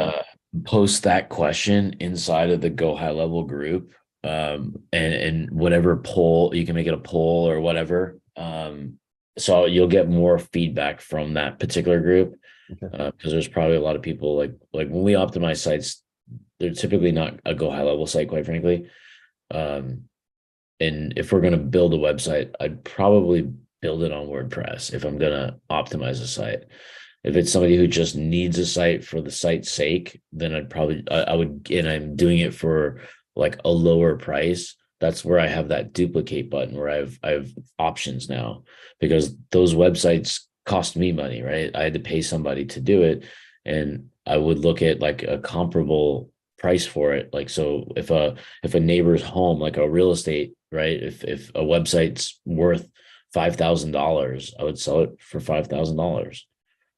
post that question inside of the Go High Level group, and whatever poll you can make it a poll or whatever. So you'll get more feedback from that particular group, Okay. because there's probably a lot of people like when we optimize sites, they're typically not a Go High Level site, quite frankly. And if we're going to build a website, I'd probably build it on WordPress if I'm going to optimize a site. If it's somebody who just needs a site for the site's sake, then I would, and I'm doing it for like a lower price. That's where I have that duplicate button where I have options now, because those websites cost me money, right? I had to pay somebody to do it. And I would look at like a comparable price for it. Like, so if a neighbor's home, like a real estate, right? If a website's worth $5,000, I would sell it for $5,000.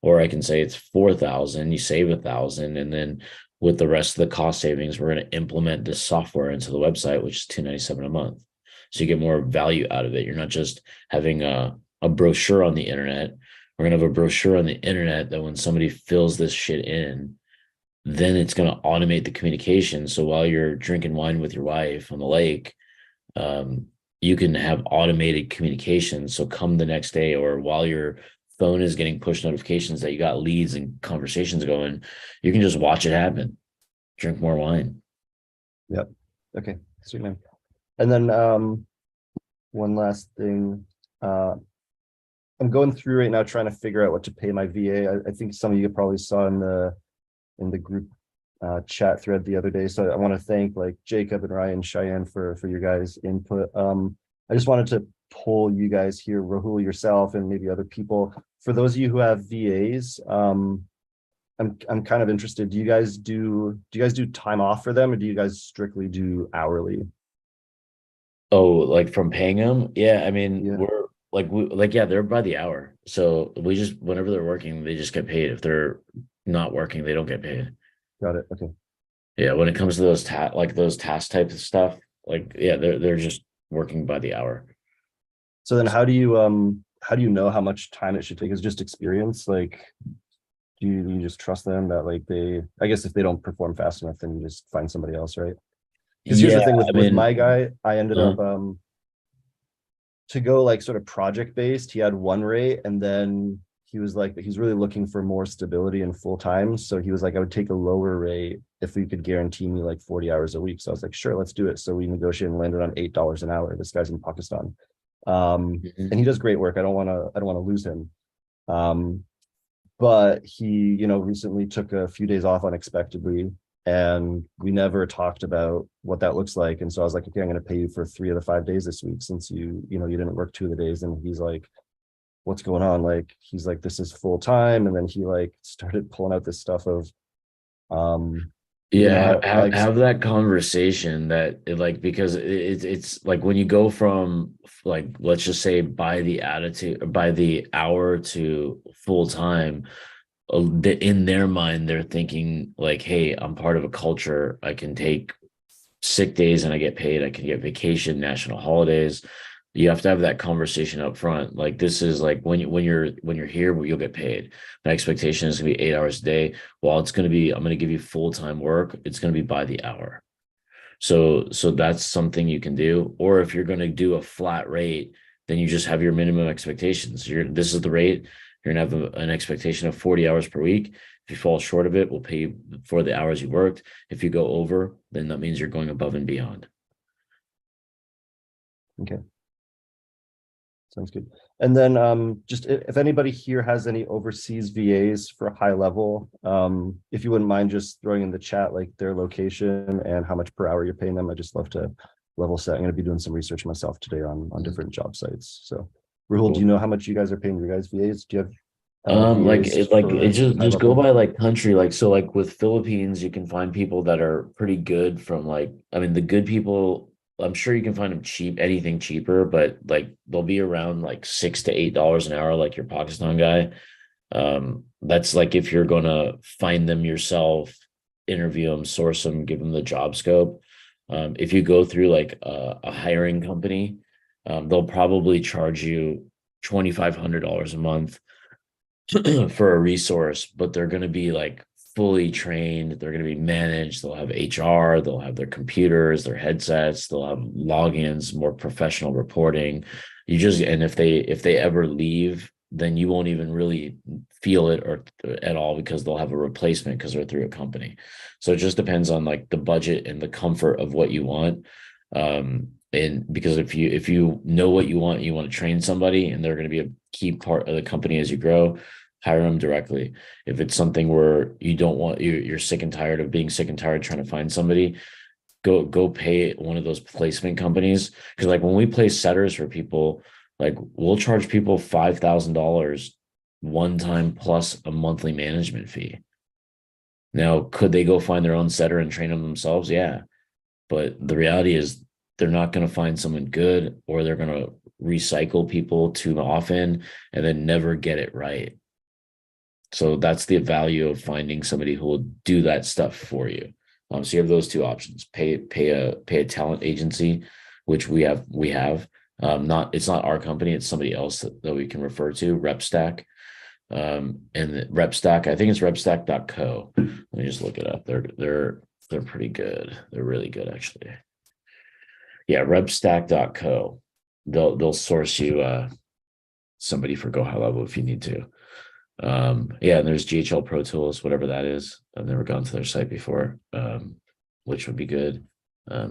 Or I can say it's 4,000, you save 1,000, and then with the rest of the cost savings, we're going to implement this software into the website, which is $297 a month. So you get more value out of it. You're not just having a brochure on the internet. We're gonna have a brochure on the internet that when somebody fills this shit in, then it's gonna automate the communication. So while you're drinking wine with your wife on the lake, you can have automated communication. So come the next day, or while your phone is getting push notifications that you got leads and conversations going, you can just watch it happen. Drink more wine. Okay, sweet man. And then one last thing. I'm going through right now trying to figure out what to pay my VA. I think some of you probably saw in the group chat thread the other day. So I want to thank like Jacob and Ryan, Cheyenne for your guys' input. I just wanted to poll you guys here, Rahul, yourself, and maybe other people. For those of you who have VAs, I'm kind of interested. Do you guys do time off for them, or do you guys strictly do hourly? Oh, like from paying them? Yeah, I mean, Yeah. we're like, yeah, they're by the hour. So we just, whenever they're working, they just get paid. If they're not working, they don't get paid. Got it. Okay. Yeah, when it comes to those those task types of stuff, like, yeah, they're just working by the hour. So then how do you know how much time it should take? Is it just experience? Like, do you just trust them that like I guess if they don't perform fast enough, then you just find somebody else, right? Because here's the thing with my guy, I ended up to go like sort of project based. He had one rate, and then he was like, he's really looking for more stability and full time. So he was like, I would take a lower rate if we could guarantee me like 40 hours a week. So I was like, sure, let's do it. So we negotiated and landed on $8 an hour. This guy's in Pakistan. And he does great work. I don't want to lose him. But he, recently took a few days off unexpectedly, and we never talked about what that looks like. And so I was like, okay, I'm going to pay you for 3 of the 5 days this week, since you didn't work 2 of the days. And he's like, what's going on? Like, he's like, this is full time. And then he like started pulling out this stuff of, yeah, like, have that conversation that like, because it's like when you go from like, let's just say by the hour to full time, in their mind, they're thinking like, hey, I'm part of a culture. I can take sick days and I get paid. I can get vacation, national holidays. You have to have that conversation up front. Like, this is like when you're here, you'll get paid. My expectation is gonna be 8 hours a day. Well, I'm gonna give you full-time work. It's gonna be by the hour. So that's something you can do. Or if you're gonna do a flat rate, then you just have your minimum expectations. This is the rate. You're gonna have an expectation of 40 hours per week. If you fall short of it, we'll pay you for the hours you worked. If you go over, then that means you're going above and beyond. Okay. Sounds good. And then just if anybody here has any overseas VAs for high level, if you wouldn't mind just throwing in the chat like their location and how much per hour you're paying them. I just love to level set. I'm going to be doing some research myself today on different job sites. So Rahul, do you know how much you guys are paying your guys VAs? Do you have Just go by like country. Like, so like with Philippines, you can find people that are pretty good from like, I mean, the good people, I'm sure you can find them cheap, anything cheaper, but like they'll be around like $6 to $8 an hour, like your Pakistan guy. That's like if you're gonna find them yourself, interview them, source them, give them the job scope. If you go through like a hiring company, they'll probably charge you $2,500 a month for a resource, but they're going to be like fully trained. They're going to be managed. They'll have HR, they'll have their computers, their headsets, they'll have logins, more professional reporting. And if they ever leave, then you won't even really feel it or at all, because they'll have a replacement because they're through a company. So it just depends on like the budget and the comfort of what you want. And because if you know what you want to train somebody and they're going to be a key part of the company as you grow, hire them directly. If it's something where you don't want, you're sick and tired of being sick and tired trying to find somebody, go pay one of those placement companies. Because like when we place setters for people, like we'll charge people $5,000 one time plus a monthly management fee. Now, could they go find their own setter and train them themselves? Yeah. But the reality is they're not going to find someone good, or they're going to recycle people too often and then never get it right. So that's the value of finding somebody who will do that stuff for you. So you have those two options: pay a talent agency, which we have. Not It's not our company; it's somebody else that we can refer to, RepStack. And RepStack, I think it's repstack.co. Let me just look it up. They're pretty good. They're really good, actually. Yeah, repstack.co. They'll source you somebody for Go High Level if you need to. Yeah, and there's GHL Pro Tools, whatever that is. I've never gone to their site before, which would be good.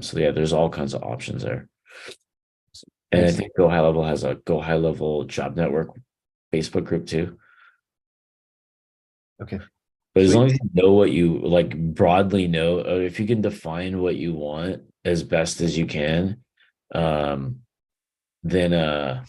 So yeah, there's all kinds of options there. And I think Go High Level has a Go High Level Job Network Facebook group too. Okay. But as Sweet. long as you know what you like, broadly know, if you can define what you want as best as you can, then you're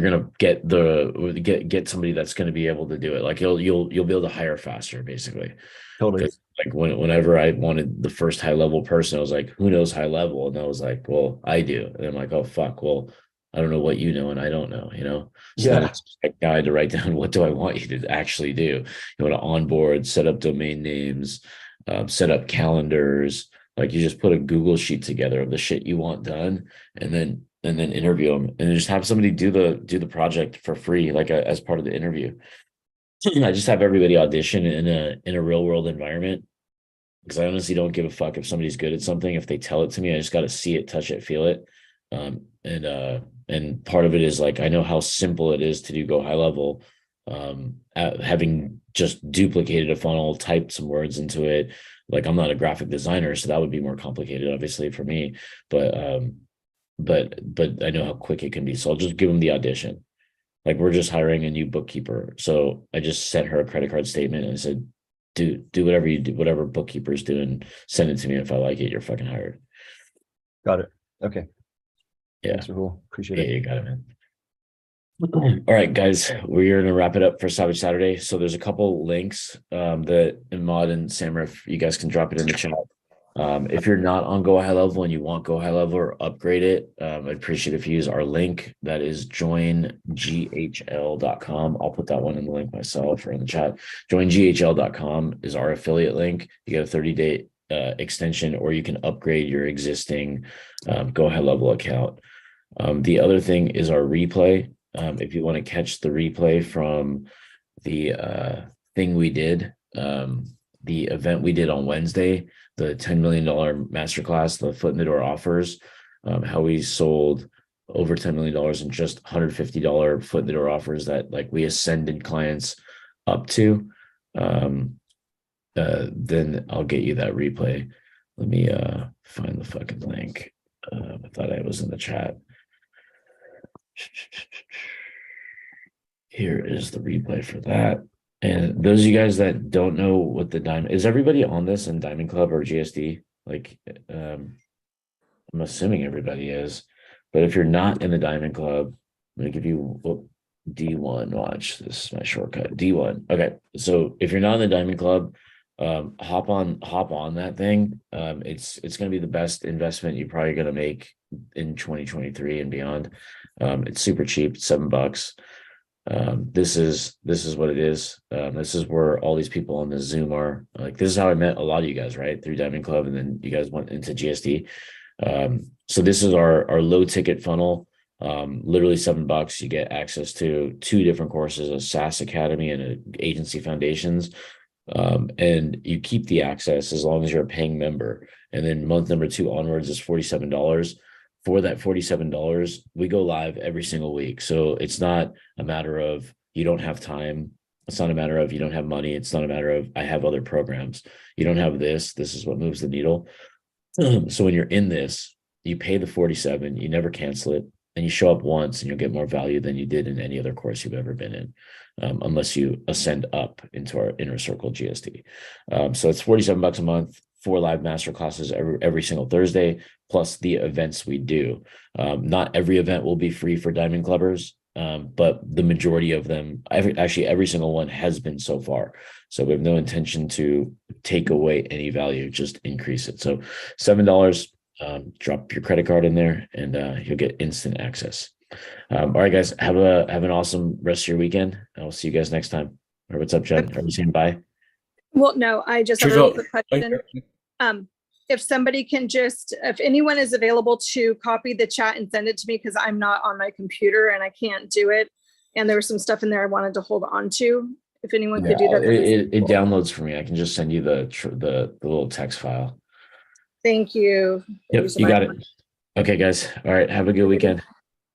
gonna get somebody that's gonna be able to do it. Like you'll be able to hire faster, basically. Totally. Like whenever I wanted the first high level person, I was like, who knows high level? And I was like, well, I do. And I'm like, oh fuck, well, I don't know what you know and I don't know, So then Yeah. it's a guide to write down, what do I want you to actually do? You want to onboard, set up domain names, set up calendars. Like you just put a Google sheet together of the shit you want done, and then interview them, and then just have somebody do the project for free, like as part of the interview. I just have everybody audition in a real world environment, because I honestly don't give a fuck if somebody's good at something. If they tell it to me, I just got to see it, touch it, feel it. And part of it is like, I know how simple it is to do Go High Level. Having just duplicated a funnel, typed some words into it. Like, I'm not a graphic designer, so that would be more complicated, obviously, for me. But I know how quick it can be. So I'll just give them the audition. Like, we're just hiring a new bookkeeper. So I just sent her a credit card statement and I said, do whatever you do, whatever bookkeeper's doing, send it to me. If I like it, you're fucking hired. Got it. Okay. Yeah. Thanks, Rahul. Appreciate Yeah, it. you got it, man. All right, guys, we're gonna wrap it up for Savage Saturday. So there's a couple links that Imad and Samra, if you guys can drop it in the chat. If you're not on Go High Level and you want Go High Level or upgrade it, I'd appreciate if you use our link. That is joinghl.com. I'll put that one in the link myself or in the chat. Joinghl.com is our affiliate link. You get a 30-day extension, or you can upgrade your existing Go High Level account. The other thing is our replay. If you want to catch the replay from the thing we did, the event we did on Wednesday, the $10 million masterclass, the foot in the door offers, how we sold over $10 million in just $150 foot in the door offers that like we ascended clients up to, then I'll get you that replay. Let me find the fucking link. I thought I was in the chat. Here is the replay for that. And those of you guys that don't know what the Diamond is, everybody on this in Diamond Club or GSD? Like, I'm assuming everybody is, but if you're not in the Diamond Club, I'm gonna give you D1. Watch, this is my shortcut. D1. Okay, so if you're not in the Diamond Club, hop on that thing. It's gonna be the best investment you're probably gonna make in 2023 and beyond. It's super cheap, $7. This is what it is. This is where all these people on the Zoom are. Like, this is how I met a lot of you guys, right? Through Diamond Club, and then you guys went into GSD. So this is our low ticket funnel. Literally $7. You get access to 2 different courses, a SaaS Academy and an Agency Foundations. And you keep the access as long as you're a paying member. And then month number 2 onwards is $47. For that $47, we go live every single week. So it's not a matter of you don't have time. It's not a matter of you don't have money. It's not a matter of I have other programs. You don't have this. This is what moves the needle. So when you're in this, you pay the $47, you never cancel it, and you show up once and you'll get more value than you did in any other course you've ever been in, unless you ascend up into our inner circle GSD. So it's $47 a month, 4 live master classes every single Thursday, plus the events we do. Not every event will be free for Diamond Clubbers. but the majority of them, actually every single one has been so far. So we have no intention to take away any value, just increase it. So $7, drop your credit card in there, and you'll get instant access. All right, guys, have an awesome rest of your weekend. I'll see you guys next time. Or what's up, Jen? Are you saying bye? Well, no, I just have a Sure. real quick question. If somebody can just, if anyone is available to copy the chat and send it to me, because I'm not on my computer and I can't do it. And there was some stuff in there I wanted to hold on to. If anyone could do that. that'd be It cool. downloads for me. I can just send you the little text file. Thank you. Yep, you got it. Okay, guys. All right. Have a good weekend.